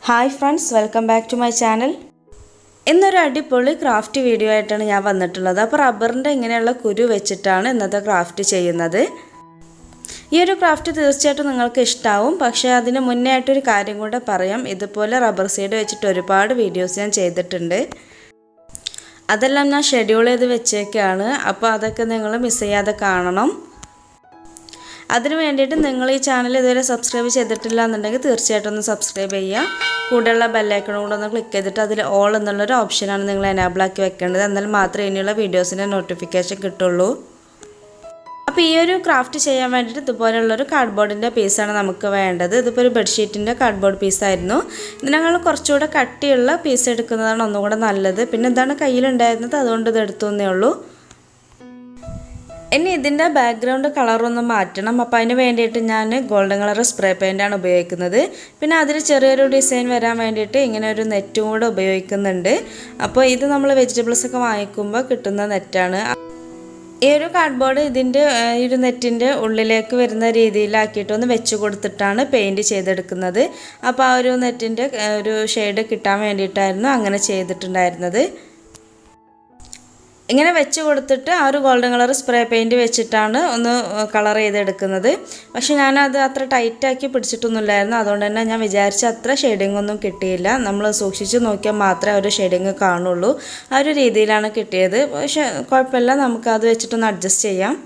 Hi friends, welcome back to my channel. ഇന്നൊരു അടിപൊളി craft video ആയിട്ടാണ് ഞാൻ വന്നിട്ടുള്ളത്. അപ്പോൾ റബ്ബറിന്റെ ഇങ്ങനെയുള്ള കുരു വെച്ചിട്ടാണ് ഇന്നത്തെ ക്രാഫ്റ്റ് ചെയ്യുന്നത്. ഈ ഒരു ക്രാഫ്റ്റ് തീർച്ചയായിട്ടും നിങ്ങൾക്ക് ഇഷ്ടാവും. പക്ഷേ അതിന് മുന്നേ ആയിട്ട് ഒരു കാര്യം കൂടെ പറയാം. ഇതുപോലെ റബ്ബർ സീഡ് വെച്ചിട്ട് ഒരുപാട് വീഡിയോസ് ഞാൻ ചെയ്തിട്ടുണ്ട്. അതെല്ലാം ഞാൻ ഷെഡ്യൂൾ ചെയ്ത് വെച്ചേക്കാണ്. അപ്പോൾ അതൊക്കെ നിങ്ങൾ മിസ് ചെയ്യാതെ കാണണം. അതിനു വേണ്ടിയിട്ട് നിങ്ങൾ ഈ ചാനൽ ഇതുവരെ സബ്സ്ക്രൈബ് ചെയ്തിട്ടില്ല എന്നുണ്ടെങ്കിൽ തീർച്ചയായിട്ടും ഒന്ന് സബ്സ്ക്രൈബ് ചെയ്യുക. കൂടെയുള്ള ബെൽ ഐക്കണും കൂടെ ഒന്ന് ക്ലിക്ക് ചെയ്തിട്ട് അതിൽ ഓൾ എന്നുള്ളൊരു ഓപ്ഷനാണ് നിങ്ങൾ എനേബിൾ ആക്കി വെക്കേണ്ടത്. എന്നാൽ മാത്രമേ ഇനിയുള്ള വീഡിയോസിൻ്റെ നോട്ടിഫിക്കേഷൻ കിട്ടുള്ളൂ. അപ്പോൾ ഈ ഒരു ക്രാഫ്റ്റ് ചെയ്യാൻ വേണ്ടിയിട്ട് ഇതുപോലെയുള്ളൊരു കാർഡ്ബോർഡിൻ്റെ പീസാണ് നമുക്ക് വേണ്ടത്. ഇതിപ്പോൾ ഒരു ബെഡ്ഷീറ്റിൻ്റെ കാർഡ്ബോർഡ് പീസായിരുന്നു. ഇതിനങ്ങൾ കുറച്ചുകൂടെ കട്ടിയുള്ള പീസ് എടുക്കുന്നതാണ് ഒന്നുകൂടെ നല്ലത്. പിന്നെ എന്താണ് കയ്യിലുണ്ടായിരുന്നത്, അതുകൊണ്ട് ഇത് എടുത്തേ ഉള്ളൂ. ഇനി ഇതിൻ്റെ ബാക്ക്ഗ്രൗണ്ട് കളറൊന്ന് മാറ്റണം. അപ്പോൾ അതിന് വേണ്ടിയിട്ട് ഞാൻ ഗോൾഡൻ കളർ സ്പ്രേ പെയിൻ്റാണ് ഉപയോഗിക്കുന്നത്. പിന്നെ അതിൽ ചെറിയൊരു ഡിസൈൻ വരാൻ വേണ്ടിയിട്ട് ഇങ്ങനെ ഒരു നെറ്റും കൂടെ ഉപയോഗിക്കുന്നുണ്ട്. അപ്പോൾ ഇത് നമ്മൾ വെജിറ്റബിൾസ് ഒക്കെ വാങ്ങിക്കുമ്പോൾ കിട്ടുന്ന നെറ്റാണ്. ഈ ഒരു കാർഡ്ബോർഡ് ഇതിൻ്റെ ഈ ഒരു നെറ്റിൻ്റെ ഉള്ളിലേക്ക് വരുന്ന രീതിയിലാക്കിയിട്ടൊന്ന് വെച്ച് കൊടുത്തിട്ടാണ് പെയിൻറ്റ് ചെയ്തെടുക്കുന്നത്. അപ്പോൾ ആ ഒരു നെറ്റിൻ്റെ ഒരു ഷെയ്ഡ് കിട്ടാൻ വേണ്ടിയിട്ടായിരുന്നു അങ്ങനെ ചെയ്തിട്ടുണ്ടായിരുന്നത്. ഇങ്ങനെ വെച്ച് കൊടുത്തിട്ട് ആ ഒരു ഗോൾഡൻ കളർ സ്പ്രേ പെയിൻറ്റ് വെച്ചിട്ടാണ് ഒന്ന് കളർ ചെയ്തെടുക്കുന്നത്. പക്ഷെ ഞാനത് അത്ര ടൈറ്റാക്കി പിടിച്ചിട്ടൊന്നുമില്ലായിരുന്നു. അതുകൊണ്ട് തന്നെ ഞാൻ വിചാരിച്ച അത്ര ഷെയ്ഡിങ് ഒന്നും കിട്ടിയില്ല. നമ്മൾ സൂക്ഷിച്ച് നോക്കിയാൽ മാത്രമേ ഒരു ഷെയ്ഡിങ് കാണുള്ളൂ. ആ ഒരു രീതിയിലാണ് കിട്ടിയത്. പക്ഷെ കുഴപ്പമില്ല, നമുക്കത് വെച്ചിട്ടൊന്ന് അഡ്ജസ്റ്റ് ചെയ്യാം.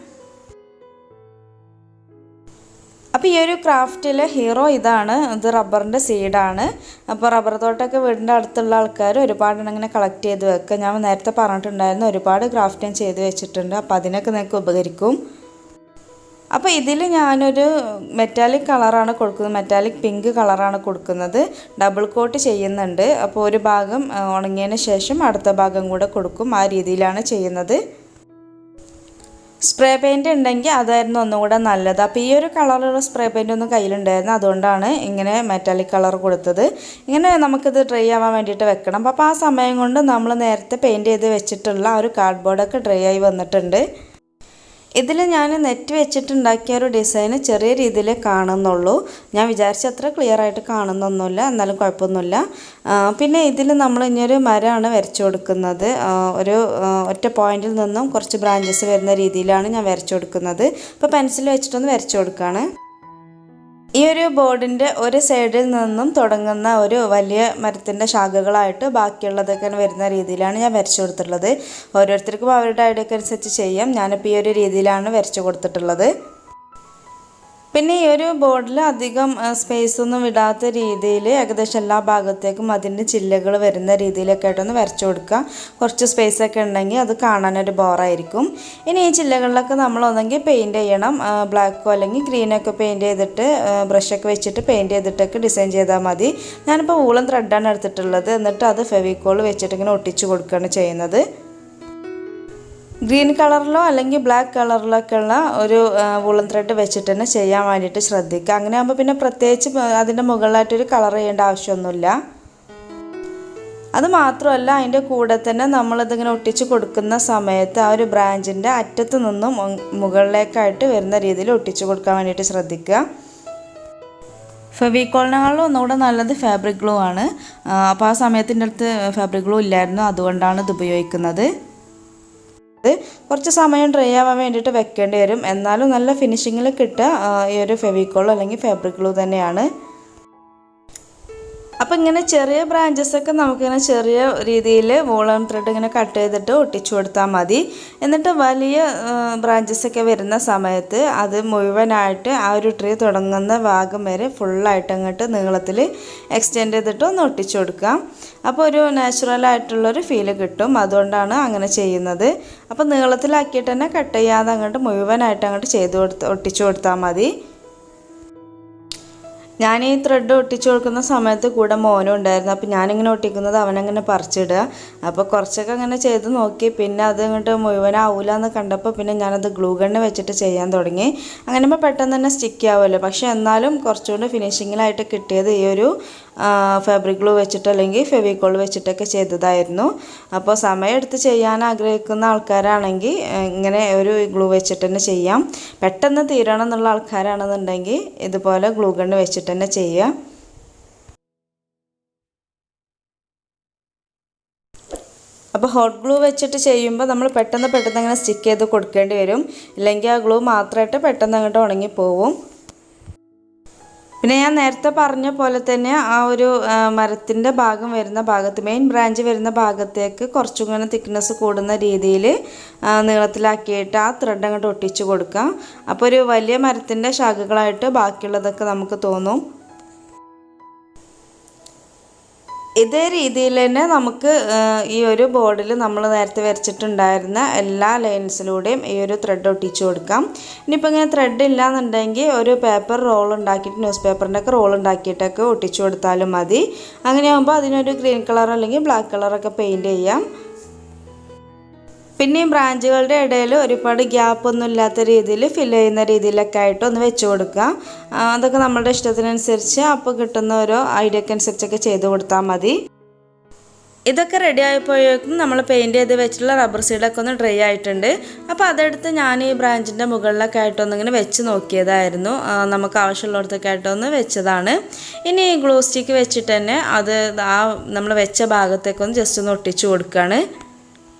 അപ്പോൾ ഈ ഒരു ക്രാഫ്റ്റിലെ ഹീറോ ഇതാണ്. ഇത് റബ്ബറിൻ്റെ സീഡാണ്. അപ്പോൾ റബ്ബർ തോട്ടമൊക്കെ വീടിൻ്റെ അടുത്തുള്ള ആൾക്കാർ ഒരുപാട് ഇങ്ങനെ കളക്ട് ചെയ്ത് വെക്കുക. ഞാൻ നേരത്തെ പറഞ്ഞിട്ടുണ്ടായിരുന്നു ഒരുപാട് ക്രാഫ്റ്റ് ഞാൻ ചെയ്ത് വെച്ചിട്ടുണ്ട്. അപ്പോൾ അതിനൊക്കെ നിങ്ങൾക്ക് ഉപകരിക്കും. അപ്പോൾ ഇതിൽ ഞാനൊരു മെറ്റാലിക് കളറാണ് കൊടുക്കുന്നത്. മെറ്റാലിക് പിങ്ക് കളറാണ് കൊടുക്കുന്നത്. ഡബിൾ കോട്ട് ചെയ്യുന്നുണ്ട്. അപ്പോൾ ഒരു ഭാഗം ഉണങ്ങിയതിന് ശേഷം അടുത്ത ഭാഗം കൂടെ കൊടുക്കും. ആ രീതിയിലാണ് ചെയ്യുന്നത്. സ്പ്രേ പെയിൻറ്റ് ഉണ്ടെങ്കിൽ അതായിരുന്നു ഒന്നുകൂടെ നല്ലത്. അപ്പോൾ ഈ ഒരു കളറുള്ള സ്പ്രേ പെയിൻ്റ് ഒന്നും കയ്യിലുണ്ടായിരുന്നു. അതുകൊണ്ടാണ് ഇങ്ങനെ മെറ്റാലിക് കളർ കൊടുത്തത്. ഇങ്ങനെ നമുക്കിത് ഡ്രൈ ആവാൻ വേണ്ടിയിട്ട് വെക്കണം. അപ്പോൾ ആ സമയം കൊണ്ട് നമ്മൾ നേരത്തെ പെയിൻറ്റ് ചെയ്ത് വെച്ചിട്ടുള്ള ആ ഒരു കാർഡ്ബോർഡൊക്കെ ഡ്രൈ ആയി വന്നിട്ടുണ്ട്. ഇതിൽ ഞാൻ നെറ്റ് വെച്ചിട്ടുണ്ടാക്കിയ ഒരു ഡിസൈന് ചെറിയ രീതിയിൽ കാണുന്നുള്ളൂ. ഞാൻ വിചാരിച്ച അത്ര ക്ലിയർ ആയിട്ട് കാണുന്നൊന്നുമില്ല, എന്നാലും കുഴപ്പമൊന്നുമില്ല. പിന്നെ ഇതിൽ നമ്മൾ ഇനിയൊരു മരമാണ് വരച്ചു കൊടുക്കുന്നത്. ഒരു ഒറ്റ പോയിന്റിൽ നിന്നും കുറച്ച് ബ്രാഞ്ചസ് വരുന്ന രീതിയിലാണ് ഞാൻ വരച്ചു കൊടുക്കുന്നത്. അപ്പോൾ പെൻസിൽ വെച്ചിട്ടൊന്ന് വരച്ചു കൊടുക്കുകയാണ്. ഈ ഒരു ബോർഡിൻ്റെ ഒരു സൈഡിൽ നിന്നും തുടങ്ങുന്ന ഒരു വലിയ മരത്തിൻ്റെ ശാഖകളായിട്ട് ബാക്കിയുള്ളതൊക്കെ വരുന്ന രീതിയിലാണ് ഞാൻ വരച്ചു കൊടുത്തിട്ടുള്ളത്. ഓരോരുത്തർക്കും അവരുടെ ഐഡിയക്ക് അനുസരിച്ച് ചെയ്യാം. ഞാനിപ്പോൾ ഈ ഒരു രീതിയിലാണ് വരച്ചു കൊടുത്തിട്ടുള്ളത്. പിന്നെ ഈ ഒരു ബോർഡിൽ അധികം സ്പേസ് ഒന്നും വിടാത്ത രീതിയിൽ ഏകദേശം എല്ലാ ഭാഗത്തേക്കും അതിൻ്റെ ചില്ലകൾ വരുന്ന രീതിയിലൊക്കെ ആയിട്ടൊന്ന് വരച്ചു കൊടുക്കുക. കുറച്ച് സ്പേസൊക്കെ ഉണ്ടെങ്കിൽ അത് കാണാനൊരു ബോറായിരിക്കും. ഇനി ഈ ചില്ലകളിലൊക്കെ നമ്മൾ ഒന്നെങ്കിൽ പെയിൻറ്റ് ചെയ്യണം. ബ്ലാക്കോ അല്ലെങ്കിൽ ഗ്രീനൊക്കെ പെയിൻറ്റ് ചെയ്തിട്ട് ബ്രഷൊക്കെ വെച്ചിട്ട് പെയിൻറ്റ് ചെയ്തിട്ടൊക്കെ ഡിസൈൻ ചെയ്താൽ മതി. ഞാനിപ്പോൾ വൂളൻ ത്രെഡാണ് എടുത്തിട്ടുള്ളത്. എന്നിട്ട് അത് ഫെവിക്കോൾ വെച്ചിട്ട് ഇങ്ങനെ ഒട്ടിച്ച് കൊടുക്കുകയാണ് ചെയ്യുന്നത്. ഗ്രീൻ കളറിലോ അല്ലെങ്കിൽ ബ്ലാക്ക് കളറിലൊക്കെ ഉള്ള ഒരു വൂളൻ ത്രെഡ് വെച്ചിട്ട് തന്നെ ചെയ്യാൻ വേണ്ടിയിട്ട് ശ്രദ്ധിക്കുക. അങ്ങനെ ആകുമ്പോൾ പിന്നെ പ്രത്യേകിച്ച് അതിൻ്റെ മുകളിലായിട്ടൊരു കളർ ചെയ്യേണ്ട ആവശ്യമൊന്നുമില്ല. അത് മാത്രമല്ല, അതിൻ്റെ കൂടെ തന്നെ നമ്മളിതിങ്ങനെ ഒട്ടിച്ച് കൊടുക്കുന്ന സമയത്ത് ആ ഒരു ബ്രാഞ്ചിൻ്റെ അറ്റത്ത് നിന്നും മുകളിലേക്കായിട്ട് വരുന്ന രീതിയിൽ ഒട്ടിച്ച് കൊടുക്കാൻ വേണ്ടിയിട്ട് ശ്രദ്ധിക്കുക. ഫെവിക്കോളിനേക്കാളും ഒന്നുകൂടെ നല്ലത് ഫാബ്രിക് ഗ്ലൂ ആണ്. അപ്പോൾ ആ സമയത്തിൻ്റെ അടുത്ത് ഫാബ്രിക് ഗ്ലൂ ഇല്ലായിരുന്നു, അതുകൊണ്ടാണ് ഇത് ഉപയോഗിക്കുന്നത്. കുറച്ച് സമയം ഡ്രൈ ആവാൻ വേണ്ടിയിട്ട് വെക്കേണ്ടി വരും. എന്നാലും നല്ല ഫിനിഷിങ്ങിൽ കിട്ടുക ഈ ഒരു ഫെവിക്കോൾ അല്ലെങ്കിൽ ഫാബ്രിക് ഗ്ലൂ തന്നെയാണ്. അപ്പോൾ ഇങ്ങനെ ചെറിയ ബ്രാഞ്ചസൊക്കെ നമുക്കിങ്ങനെ ചെറിയ രീതിയിൽ വൂളൻ ത്രെഡ് ഇങ്ങനെ കട്ട് ചെയ്തിട്ട് ഒട്ടിച്ചു കൊടുത്താൽ മതി. എന്നിട്ട് വലിയ ബ്രാഞ്ചസൊക്കെ വരുന്ന സമയത്ത് അത് മുഴുവനായിട്ട് ആ ഒരു ട്രീ തുടങ്ങുന്ന ഭാഗം വരെ ഫുള്ളായിട്ട് അങ്ങോട്ട് നീളത്തിൽ എക്സ്റ്റെൻഡ് ചെയ്തിട്ട് ഒന്ന് ഒട്ടിച്ചു കൊടുക്കാം. അപ്പോൾ ഒരു നാച്ചുറലായിട്ടുള്ളൊരു ഫീല് കിട്ടും. അതുകൊണ്ടാണ് അങ്ങനെ ചെയ്യുന്നത്. അപ്പോൾ നീളത്തിലാക്കിയിട്ട് തന്നെ കട്ട് ചെയ്യാതെ അങ്ങോട്ട് മുഴുവനായിട്ട് അങ്ങോട്ട് ഒട്ടിച്ചു കൊടുത്താൽ മതി. ഞാൻ ഈ ത്രെഡ് ഒട്ടിച്ചു കൊടുക്കുന്ന സമയത്ത് കൂടെ മോനും ഉണ്ടായിരുന്നു. അപ്പോൾ ഞാനിങ്ങനെ ഒട്ടിക്കുന്നത് അവനങ്ങനെ പറിച്ചിടുക. അപ്പോൾ കുറച്ചൊക്കെ അങ്ങനെ ചെയ്ത് നോക്കി. പിന്നെ അത് ഇങ്ങോട്ട് മുഴുവനാവില്ല എന്ന് കണ്ടപ്പോൾ പിന്നെ ഞാനത് ഗ്ലൂ ഗണ്ണ് വെച്ചിട്ട് ചെയ്യാൻ തുടങ്ങി. അങ്ങനെ പെട്ടെന്ന് തന്നെ സ്റ്റിക്ക് ആവുമല്ലോ. പക്ഷേ എന്നാലും കുറച്ചുകൂടി ഫിനിഷിങ്ങിലായിട്ട് കിട്ടിയത് ഈ ഒരു ഫാബ്രിക് ഗ്ലൂ വെച്ചിട്ട് അല്ലെങ്കിൽ ഫെവിക്കോൾ വെച്ചിട്ടൊക്കെ ചെയ്തതായിരുന്നു. അപ്പോൾ സമയമെടുത്ത് ചെയ്യാൻ ആഗ്രഹിക്കുന്ന ആൾക്കാരാണെങ്കിൽ ഇങ്ങനെ ഒരു ഗ്ലൂ വെച്ചിട്ട് തന്നെ ചെയ്യാം. പെട്ടെന്ന് തീരണം എന്നുള്ള ആൾക്കാരാണെന്നുണ്ടെങ്കിൽ ഇതുപോലെ ഗ്ലൂ ഗണ്ണ് വെച്ചിട്ട് തന്നെ ചെയ്യുക. അപ്പോൾ ഹോട്ട് ഗ്ലൂ വെച്ചിട്ട് ചെയ്യുമ്പോൾ നമ്മൾ പെട്ടെന്ന് അങ്ങനെ സ്റ്റിക്ക് ചെയ്ത് കൊടുക്കേണ്ടി വരും. ഇല്ലെങ്കിൽ ആ ഗ്ലൂ മാത്രമായിട്ട് പെട്ടെന്ന് അങ്ങോട്ട് ഉണങ്ങിപ്പോവും. പിന്നെ ഞാൻ നേരത്തെ പറഞ്ഞ പോലെ തന്നെ ആ ഒരു മരത്തിൻ്റെ ഭാഗം വരുന്ന ഭാഗത്ത്, മെയിൻ ബ്രാഞ്ച് വരുന്ന ഭാഗത്തേക്ക് കുറച്ചും കൂടെ തിക്നെസ് കൂടുന്ന രീതിയിൽ നീളത്തിലാക്കിയിട്ട് ആ ത്രെഡ് അങ്ങോട്ട് ഒട്ടിച്ച് കൊടുക്കാം. അപ്പോൾ ഒരു വലിയ മരത്തിൻ്റെ ശാഖകളായിട്ട് ബാക്കിയുള്ളതൊക്കെ നമുക്ക് തോന്നും. ഇതേ രീതിയിൽ തന്നെ നമുക്ക് ഈ ഒരു ബോർഡിൽ നമ്മൾ നേരത്തെ വരച്ചിട്ടുണ്ടായിരുന്ന എല്ലാ ലൈൻസിലൂടെയും ഈ ഒരു ത്രെഡ് ഒട്ടിച്ചു കൊടുക്കാം. ഇനിയിപ്പോൾ ഇങ്ങനെ ത്രെഡ് ഇല്ലയെന്നുണ്ടെങ്കിൽ ഒരു പേപ്പർ റോൾ ഉണ്ടാക്കിയിട്ട്, ന്യൂസ് പേപ്പറിൻ്റെ ഒക്കെ റോൾ ഉണ്ടാക്കിയിട്ടൊക്കെ ഒട്ടിച്ചു കൊടുത്താലും മതി. അങ്ങനെയാകുമ്പോൾ അതിനൊരു ഗ്രീൻ കളർ അല്ലെങ്കിൽ ബ്ലാക്ക് കളറൊക്കെ പെയിൻറ്റ് ചെയ്യാം. പിന്നെ ഈ ബ്രാഞ്ചുകളുടെ ഇടയിൽ ഒരുപാട് ഗ്യാപ്പൊന്നും ഇല്ലാത്ത രീതിയിൽ ഫില്ല് ചെയ്യുന്ന രീതിയിലൊക്കെ ആയിട്ട് ഒന്ന് വെച്ച് കൊടുക്കുക. അതൊക്കെ നമ്മളുടെ ഇഷ്ടത്തിനനുസരിച്ച് അപ്പോൾ കിട്ടുന്ന ഓരോ ഐഡിയക്ക് അനുസരിച്ചൊക്കെ ചെയ്ത് കൊടുത്താൽ മതി. ഇതൊക്കെ റെഡി ആയപ്പോഴേക്കും നമ്മൾ പെയിൻറ്റ് ചെയ്ത് വെച്ചിട്ടുള്ള റബ്ബർ സീഡൊക്കെ ഒന്ന് ഡ്രൈ ആയിട്ടുണ്ട്. അപ്പോൾ അതെടുത്ത് ഞാൻ ഈ ബ്രാഞ്ചിൻ്റെ മുകളിലൊക്കെ ആയിട്ടൊന്നിങ്ങനെ വെച്ച് നോക്കിയതായിരുന്നു. നമുക്ക് ആവശ്യമുള്ളിടത്തൊക്കെ ആയിട്ടൊന്ന് വെച്ചതാണ്. ഇനി ഈ ഗ്ലൂ സ്റ്റിക്ക് വെച്ചിട്ട് തന്നെ അത് ആ നമ്മൾ വെച്ച ഭാഗത്തേക്കൊന്ന് ജസ്റ്റ് ഒന്ന് ഒട്ടിച്ചു കൊടുക്കുകയാണ്.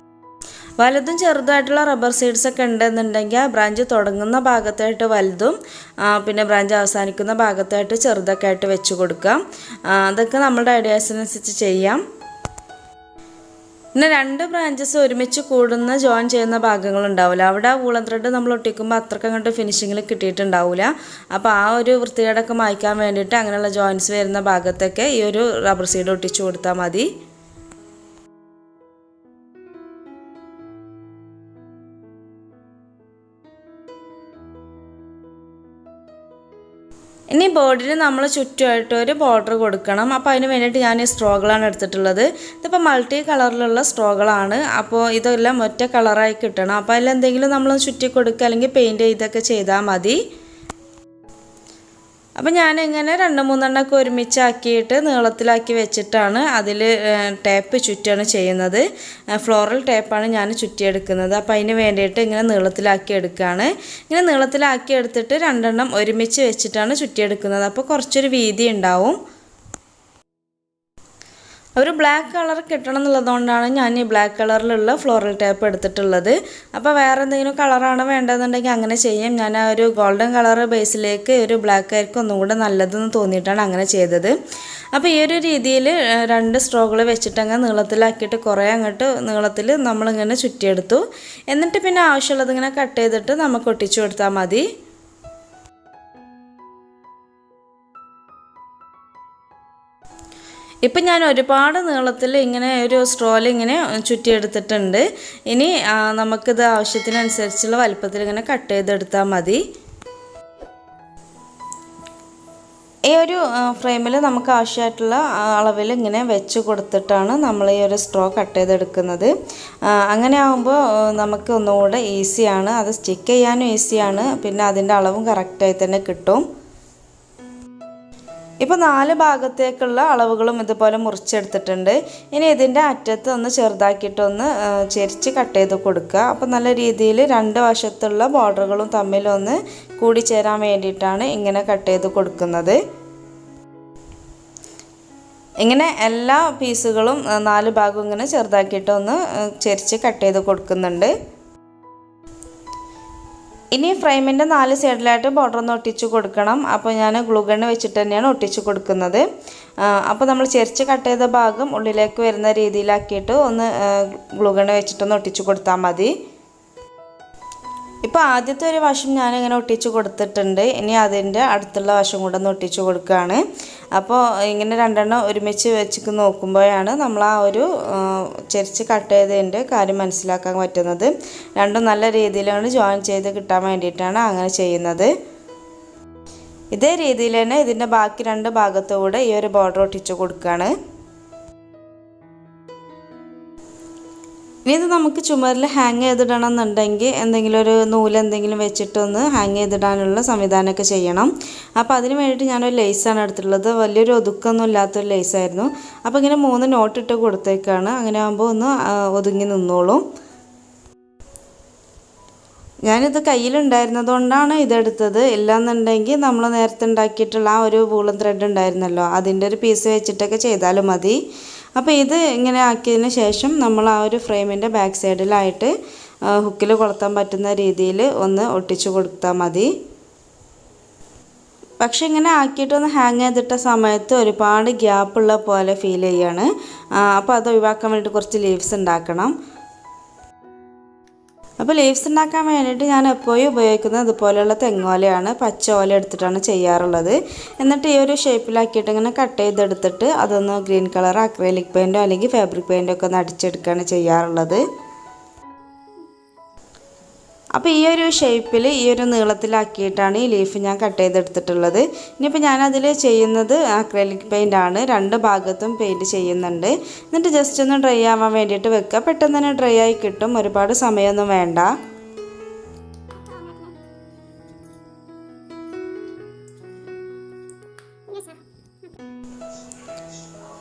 വലുതും ചെറുതായിട്ടുള്ള റബ്ബർ സീഡ്സൊക്കെ ഉണ്ടെന്നുണ്ടെങ്കിൽ ആ ബ്രാഞ്ച് തുടങ്ങുന്ന ഭാഗത്തായിട്ട് വലുതും പിന്നെ ബ്രാഞ്ച് അവസാനിക്കുന്ന ഭാഗത്തായിട്ട് ചെറുതൊക്കെ ആയിട്ട് വെച്ച് കൊടുക്കാം. അതൊക്കെ നമ്മുടെ ഐഡിയാസിനനുസരിച്ച് ചെയ്യാം. പിന്നെ 2 ബ്രാഞ്ചസ് ഒരുമിച്ച് കൂടുന്ന ജോയിൻ ചെയ്യുന്ന ഭാഗങ്ങളുണ്ടാവില്ല. അവിടെ ആ വൂളൻ ത്രെഡ് നമ്മൾ ഒട്ടിക്കുമ്പോൾ അത്രയ്ക്ക് അങ്ങോട്ട് ഫിനിഷിങ്ങിൽ കിട്ടിയിട്ടുണ്ടാവില്ല. അപ്പോൾ ആ ഒരു വൃത്തികേടൊക്കെ മായ്ക്കാൻ വേണ്ടിയിട്ട് അങ്ങനെയുള്ള ജോയിൻസ് വരുന്ന ഭാഗത്തൊക്കെ ഈ ഒരു റബ്ബർ സീഡ് ഒട്ടിച്ചു കൊടുത്താൽ മതി. ഇനി ബോർഡിന് നമ്മൾ ചുറ്റുമായിട്ട് ഒരു ബോർഡർ കൊടുക്കണം. അപ്പോൾ അതിന് വേണ്ടിയിട്ട് ഞാൻ ഈ സ്ട്രോകളാണ് എടുത്തിട്ടുള്ളത്. ഇതിപ്പോൾ മൾട്ടി കളറിലുള്ള സ്ട്രോകളാണ്. അപ്പോൾ ഇതെല്ലാം ഒറ്റ കളറായി കിട്ടണം. അപ്പോൾ അതിലെന്തെങ്കിലും നമ്മൾ ചുറ്റി കൊടുക്കുക അല്ലെങ്കിൽ പെയിൻറ്റ് ചെയ്തൊക്കെ ചെയ്താൽ മതി. അപ്പോൾ ഞാനിങ്ങനെ 2-3 ഒരുമിച്ചാക്കിയിട്ട് നീളത്തിലാക്കി വെച്ചിട്ടാണ് അതിൽ ടേപ്പ് ചുറ്റാണ് ചെയ്യുന്നത്. ഫ്ലോറൽ ടേപ്പാണ് ഞാൻ ചുറ്റിയെടുക്കുന്നത്. അപ്പോൾ അതിന് വേണ്ടിയിട്ട് ഇങ്ങനെ നീളത്തിലാക്കി എടുക്കുകയാണ്. ഇങ്ങനെ നീളത്തിലാക്കി എടുത്തിട്ട് 2 ഒരുമിച്ച് വെച്ചിട്ടാണ് ചുറ്റിയെടുക്കുന്നത്. അപ്പോൾ കുറച്ചൊരു വീതി ഉണ്ടാവും. ഒരു ബ്ലാക്ക് കളർ കിട്ടണം എന്നുള്ളതുകൊണ്ടാണ് ഞാൻ ഈ ബ്ലാക്ക് കളറിലുള്ള ഫ്ലോറൽ ടേപ്പ് എടുത്തിട്ടുള്ളത്. അപ്പോൾ വേറെ എന്തെങ്കിലും കളറാണ് വേണ്ടതെന്നുണ്ടെങ്കിൽ അങ്ങനെ ചെയ്യാം. ഞാൻ ആ ഒരു ഗോൾഡൻ കളർ ബേസിലേക്ക് ഒരു ബ്ലാക്ക് ആയിരിക്കും ഒന്നും കൂടെ നല്ലതെന്ന് തോന്നിയിട്ടാണ് അങ്ങനെ ചെയ്തത്. അപ്പോൾ ഈ ഒരു രീതിയിൽ 2 സ്ട്രോകൾ വെച്ചിട്ട് അങ്ങ് നീളത്തിലാക്കിയിട്ട് കുറേ അങ്ങോട്ട് നീളത്തിൽ നമ്മളിങ്ങനെ ചുറ്റിയെടുത്തു. എന്നിട്ട് പിന്നെ ആവശ്യമുള്ളത് ഇങ്ങനെ കട്ട് ചെയ്തിട്ട് നമുക്ക് ഒട്ടിച്ചു കൊടുത്താൽ മതി. ഇപ്പം ഞാൻ ഒരുപാട് നീളത്തിൽ ഇങ്ങനെ ഒരു സ്ട്രോയിൽ ഇങ്ങനെ ചുറ്റിയെടുത്തിട്ടുണ്ട്. ഇനി നമുക്കിത് ആവശ്യത്തിനനുസരിച്ചുള്ള വലുപ്പത്തിൽ ഇങ്ങനെ കട്ട് ചെയ്തെടുത്താൽ മതി. ഈ ഒരു ഫ്രെയിമിൽ നമുക്ക് ആവശ്യമായിട്ടുള്ള അളവിൽ ഇങ്ങനെ വെച്ച് കൊടുത്തിട്ടാണ് നമ്മൾ ഈ ഒരു സ്ട്രോ കട്ട് ചെയ്തെടുക്കുന്നത്. അങ്ങനെ ആകുമ്പോൾ നമുക്ക് ഒന്നുകൂടെ ഈസിയാണ്, അത് സ്റ്റിക്ക് ചെയ്യാനും ഈസിയാണ്, പിന്നെ അതിൻ്റെ അളവും കറക്റ്റായി തന്നെ കിട്ടും. ഇപ്പോൾ 4 ഭാഗത്തേക്കുള്ള അളവുകളും ഇതുപോലെ മുറിച്ചെടുത്തിട്ടുണ്ട്. ഇനി ഇതിൻ്റെ അറ്റത്ത് ഒന്ന് ചെറുതാക്കിയിട്ടൊന്ന് ചെരിച്ച് കട്ട് ചെയ്ത് കൊടുക്കുക. അപ്പോൾ നല്ല രീതിയിൽ 2 വശത്തുള്ള ബോർഡറുകളും തമ്മിലൊന്ന് കൂടിച്ചേരാൻ വേണ്ടിയിട്ടാണ് ഇങ്ങനെ കട്ട് ചെയ്ത് കൊടുക്കുന്നത്. ഇങ്ങനെ എല്ലാ പീസുകളും 4 ഭാഗവും ഇങ്ങനെ ചെറുതാക്കിയിട്ടൊന്ന് ചെരിച്ച് കട്ട് ചെയ്ത് കൊടുക്കുന്നുണ്ട്. ഇനി ഫ്രെയിമിൻ്റെ 4 സൈഡിലായിട്ട് ബോർഡർ ഒന്ന് ഒട്ടിച്ച് കൊടുക്കണം. അപ്പോൾ ഞാൻ ഗ്ലൂ ഗണ്ണ് വെച്ചിട്ട് തന്നെയാണ് ഒട്ടിച്ച് കൊടുക്കുന്നത്. അപ്പോൾ നമ്മൾ ചെരിച്ച് കട്ട് ചെയ്ത ഭാഗം ഉള്ളിലേക്ക് വരുന്ന രീതിയിലാക്കിയിട്ട് ഒന്ന് ഗ്ലൂ ഗണ്ണ് വെച്ചിട്ടൊന്ന് ഒട്ടിച്ച് കൊടുത്താൽ മതി. ഇപ്പോൾ ആദ്യത്തെ ഒരു വശം ഞാനിങ്ങനെ ഒട്ടിച്ച് കൊടുത്തിട്ടുണ്ട്. ഇനി അതിൻ്റെ അടുത്തുള്ള വശം കൂടെ ഒന്ന് ഒട്ടിച്ച് കൊടുക്കുകയാണ്. അപ്പോൾ ഇങ്ങനെ 2 ഒരുമിച്ച് വെച്ച് നോക്കുമ്പോഴാണ് നമ്മൾ ആ ഒരു ചെരിച്ച് കട്ട് ചെയ്തതിൻ്റെ കാര്യം മനസ്സിലാക്കാൻ പറ്റുന്നത്. രണ്ടും നല്ല രീതിയിലാണ് ജോയിൻ ചെയ്ത് കിട്ടാൻ വേണ്ടിയിട്ടാണ് അങ്ങനെ ചെയ്യുന്നത്. ഇതേ രീതിയിൽ തന്നെ ഇതിൻ്റെ ബാക്കി 2 ഭാഗത്തുകൂടെ ഈ ഒരു ബോർഡർ ഒട്ടിച്ച് കൊടുക്കുകയാണ്. ഇനി ഇത് നമുക്ക് ചുമരിൽ ഹാങ് ചെയ്തിടണം എന്നുണ്ടെങ്കിൽ എന്തെങ്കിലും ഒരു നൂലെന്തെങ്കിലും വെച്ചിട്ടൊന്ന് ഹാങ് ചെയ്തിടാനുള്ള സംവിധാനമൊക്കെ ചെയ്യണം. അപ്പോൾ അതിന് വേണ്ടിയിട്ട് ഞാനൊരു ലേസാണ് എടുത്തിട്ടുള്ളത്. വലിയൊരു ഒതുക്കൊന്നും ഇല്ലാത്തൊരു ലേസായിരുന്നു. അപ്പോൾ ഇങ്ങനെ 3 നോട്ട് ഇട്ട് കൊടുത്തേക്കാണ്. അങ്ങനെ ആകുമ്പോൾ ഒന്ന് ഒതുങ്ങി നിന്നോളും. ഞാനിത് കയ്യിലുണ്ടായിരുന്നതുകൊണ്ടാണ് ഇതെടുത്തത്. ഇല്ലാന്നുണ്ടെങ്കിൽ നമ്മൾ നേരത്തെ ഉണ്ടാക്കിയിട്ടുള്ള ആ ഒരു വൂളൻ ത്രെഡ് ഉണ്ടായിരുന്നല്ലോ, അതിൻ്റെ ഒരു പീസ് വെച്ചിട്ടൊക്കെ ചെയ്താലും മതി. അപ്പോൾ ഇത് ഇങ്ങനെ ആക്കിയതിന് ശേഷം നമ്മൾ ആ ഒരു ഫ്രെയിമിൻ്റെ ബാക്ക് സൈഡിലായിട്ട് ഹുക്കിൽ കൊളുത്താൻ പറ്റുന്ന രീതിയിൽ ഒന്ന് ഒട്ടിച്ചു കൊടുത്താൽ മതി. പക്ഷേ ഇങ്ങനെ ആക്കിയിട്ടൊന്ന് ഹാങ് ചെയ്തിട്ട സമയത്ത് ഒരുപാട് ഗ്യാപ്പുള്ള പോലെ ഫീൽ ചെയ്യാണ്. അപ്പോൾ അത് ഒഴിവാക്കാൻ വേണ്ടിയിട്ട് കുറച്ച് ലീവ്സ് ഉണ്ടാക്കണം. അപ്പോൾ ലീവ്സ് ഉണ്ടാക്കാൻ വേണ്ടിയിട്ട് ഞാൻ എപ്പോഴും ഉപയോഗിക്കുന്നത് ഇതുപോലെയുള്ള തെങ്ങോലയാണ്. പച്ച ഓല എടുത്തിട്ടാണ് ചെയ്യാറുള്ളത്. എന്നിട്ട് ഈ ഒരു ഷേപ്പിലാക്കിയിട്ട് ഇങ്ങനെ കട്ട് ചെയ്തെടുത്തിട്ട് അതൊന്ന് ഗ്രീൻ കളർ അക്രലിക് പെയിൻറ്റോ അല്ലെങ്കിൽ ഫാബ്രിക് പെയിൻറ്റോ ഒക്കെ ഒന്ന് അടിച്ചെടുക്കുകയാണ് ചെയ്യാറുള്ളത്. അപ്പോൾ ഈ ഒരു ഷേപ്പിൽ ഈ ഒരു നീളത്തിലാക്കിയിട്ടാണ് ഈ ലീഫ് ഞാൻ കട്ട് ചെയ്തെടുത്തിട്ടുള്ളത്. ഇനിയിപ്പോൾ ഞാനതിൽ ചെയ്യുന്നത് അക്രലിക് പെയിൻ്റ് ആണ്. 2 ഭാഗത്തും പെയിൻറ്റ് ചെയ്യുന്നുണ്ട്. എന്നിട്ട് ജസ്റ്റ് ഒന്ന് ഡ്രൈ ആവാൻ വേണ്ടിയിട്ട് വെക്കുക. പെട്ടെന്ന് തന്നെ ഡ്രൈ ആയി കിട്ടും, ഒരുപാട് സമയമൊന്നും വേണ്ട.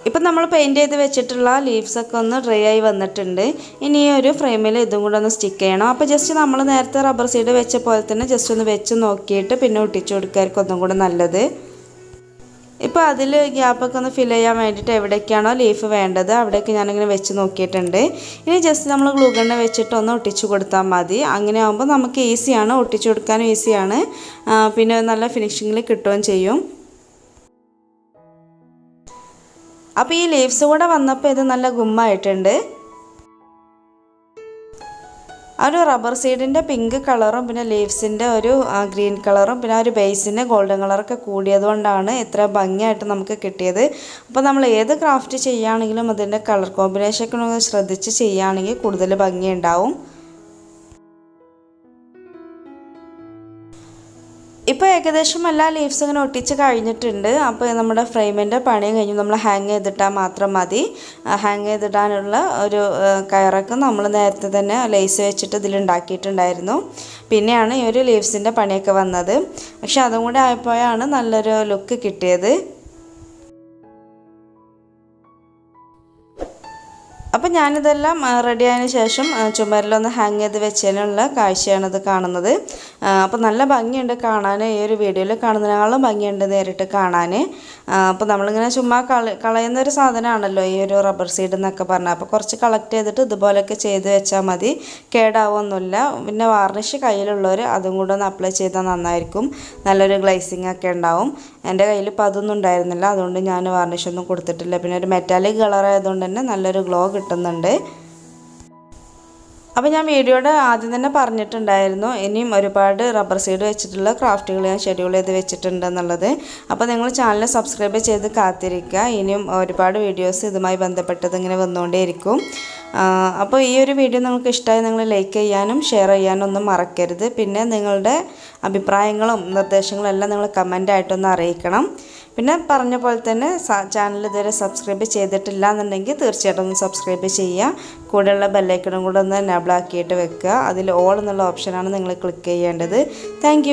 ഇപ്പം നമ്മൾ പെയിൻറ്റ് ചെയ്ത് വെച്ചിട്ടുള്ള ലീവ്സൊക്കെ ഒന്ന് ഡ്രൈ ആയി വന്നിട്ടുണ്ട്. ഇനി ഈ ഒരു ഫ്രെയിമിൽ ഇതും കൂടെ ഒന്ന് സ്റ്റിക്ക് ചെയ്യണം. അപ്പോൾ ജസ്റ്റ് നമ്മൾ നേരത്തെ റബ്ബർ സീഡ് വെച്ച പോലെ തന്നെ ജസ്റ്റ് ഒന്ന് വെച്ച് നോക്കിയിട്ട് പിന്നെ ഒട്ടിച്ചു കൊടുക്കായിരിക്കും ഒന്നും കൂടെ നല്ലത്. ഇപ്പോൾ അതിൽ ഗ്യാപ്പൊക്കെ ഒന്ന് ഫിൽ ചെയ്യാൻ വേണ്ടിയിട്ട് എവിടേക്കാണോ ലീഫ് വേണ്ടത് അവിടേക്ക് ഞാനിങ്ങനെ വെച്ച് നോക്കിയിട്ടുണ്ട്. ഇനി ജസ്റ്റ് നമ്മൾ ഗ്ലൂ ഗണ്ണ് വെച്ചിട്ട് ഒന്ന് ഒട്ടിച്ചു കൊടുത്താൽ മതി. അങ്ങനെ ആകുമ്പോൾ നമുക്ക് ഈസിയാണ്, ഒട്ടിച്ചു കൊടുക്കാനും ഈസിയാണ്, പിന്നെ നല്ല ഫിനിഷിങ്ങിൽ കിട്ടുകയും ചെയ്യും. അപ്പോൾ ഈ ലീവ്സ് കൂടെ വന്നപ്പോൾ ഇത് നല്ല ഗുമ്മായിട്ടുണ്ട്. ആ ഒരു റബ്ബർ സീഡിൻ്റെ പിങ്ക് കളറും പിന്നെ ലീവ്സിൻ്റെ ഒരു ഗ്രീൻ കളറും പിന്നെ ആ ഒരു ബേസിൻ്റെ ഗോൾഡൻ കളറൊക്കെ കൂടിയതുകൊണ്ടാണ് ഇത്ര ഭംഗിയായിട്ട് നമുക്ക് കിട്ടിയത്. അപ്പോൾ നമ്മൾ ഏത് ക്രാഫ്റ്റ് ചെയ്യുകയാണെങ്കിലും അതിൻ്റെ കളർ കോമ്പിനേഷനൊക്കെ ഒന്ന് ശ്രദ്ധിച്ച് ചെയ്യുകയാണെങ്കിൽ കൂടുതൽ ഭംഗിയുണ്ടാവും. ഇപ്പോൾ ഏകദേശം എല്ലാ ലീവ്സും ഇങ്ങനെ ഒട്ടിച്ച് കഴിഞ്ഞിട്ടുണ്ട്. അപ്പോൾ നമ്മുടെ ഫ്രെയിമിൻ്റെ പണിയും കഴിഞ്ഞു. നമ്മൾ ഹാങ് ചെയ്തിട്ടാൽ മാത്രം മതി. ഹാങ് ചെയ്തിടാനുള്ള ഒരു കയറൊക്കെ നമ്മൾ നേരത്തെ തന്നെ ലേസ് വെച്ചിട്ട് ഇതിലുണ്ടാക്കിയിട്ടുണ്ടായിരുന്നു. പിന്നെയാണ് ഈ ഒരു ലീവ്സിൻ്റെ പണിയൊക്കെ വന്നത്. പക്ഷെ അതും കൂടെ ആയപ്പോഴാണ് നല്ലൊരു ലുക്ക് കിട്ടിയത്. അപ്പോൾ ഞാനിതെല്ലാം റെഡി ആയതിനു ശേഷം ചുമരിലൊന്ന് ഹാങ് ചെയ്ത് വെച്ചതിനുള്ള കാഴ്ചയാണ് ഇത് കാണുന്നത്. അപ്പോൾ നല്ല ഭംഗിയുണ്ട് കാണാൻ. ഈ ഒരു വീഡിയോയിൽ കാണുന്നതിനേക്കാളും ഭംഗിയുണ്ട് നേരിട്ട് കാണാൻ. അപ്പോൾ നമ്മളിങ്ങനെ ചുമ്മാ കളയുന്നൊരു സാധനമാണല്ലോ ഈ ഒരു റബ്ബർ സീഡ് എന്നൊക്കെ പറഞ്ഞാൽ. അപ്പോൾ കുറച്ച് കളക്ട് ചെയ്തിട്ട് ഇതുപോലെയൊക്കെ ചെയ്ത് വെച്ചാൽ മതി, കേടാവൊന്നുമില്ല. പിന്നെ വാർണിഷ് കയ്യിലുള്ളവർ അതും കൂടെ ഒന്ന് അപ്ലൈ ചെയ്താൽ നന്നായിരിക്കും, നല്ലൊരു ഗ്ലേസിങ് ഒക്കെ ഉണ്ടാവും. എൻ്റെ കയ്യിൽ ഇപ്പോൾ അതൊന്നും ഉണ്ടായിരുന്നില്ല, അതുകൊണ്ട് ഞാൻ വാർണിഷൊന്നും കൊടുത്തിട്ടില്ല. പിന്നെ ഒരു മെറ്റാലിക് കളർ ആയതുകൊണ്ട് തന്നെ നല്ലൊരു ഗ്ലോ കിട്ടുന്നുണ്ട്. അപ്പോൾ ഞാൻ വീഡിയോയുടെ ആദ്യം തന്നെ പറഞ്ഞിട്ടുണ്ടായിരുന്നു ഇനിയും ഒരുപാട് റബ്ബർ സീഡ് വെച്ചിട്ടുള്ള ക്രാഫ്റ്റുകൾ ഞാൻ ഷെഡ്യൂൾ ചെയ്ത് വെച്ചിട്ടുണ്ട് എന്നുള്ളത്. അപ്പോൾ നിങ്ങൾ ചാനൽ സബ്സ്ക്രൈബ് ചെയ്ത് കാത്തിരിക്കുക. ഇനിയും ഒരുപാട് വീഡിയോസ് ഇതുമായി ബന്ധപ്പെട്ടത് ഇങ്ങനെ വന്നുകൊണ്ടേയിരിക്കും. അപ്പോൾ ഈ ഒരു വീഡിയോ നിങ്ങൾക്ക് ഇഷ്ടമായി നിങ്ങൾ ലൈക്ക് ചെയ്യാനും ഷെയർ ചെയ്യാനും ഒന്നും മറക്കരുത്. പിന്നെ നിങ്ങളുടെ അഭിപ്രായങ്ങളും നിർദ്ദേശങ്ങളും എല്ലാം നിങ്ങൾ കമൻ്റായിട്ടൊന്ന് അറിയിക്കണം. പിന്നെ പറഞ്ഞ പോലെ തന്നെ ചാനൽ ഇതുവരെ സബ്സ്ക്രൈബ് ചെയ്തിട്ടില്ല എന്നുണ്ടെങ്കിൽ തീർച്ചയായിട്ടും ഒന്ന് സബ്സ്ക്രൈബ് ചെയ്യുക. കൂടെയുള്ള ബെല്ലൈക്കണും കൂടെ ഒന്ന് എനേബിൾ ആക്കിയിട്ട് വെക്കുക. അതിൽ ഓൾ എന്നുള്ള ഓപ്ഷനാണ് നിങ്ങൾ ക്ലിക്ക് ചെയ്യേണ്ടത്. താങ്ക്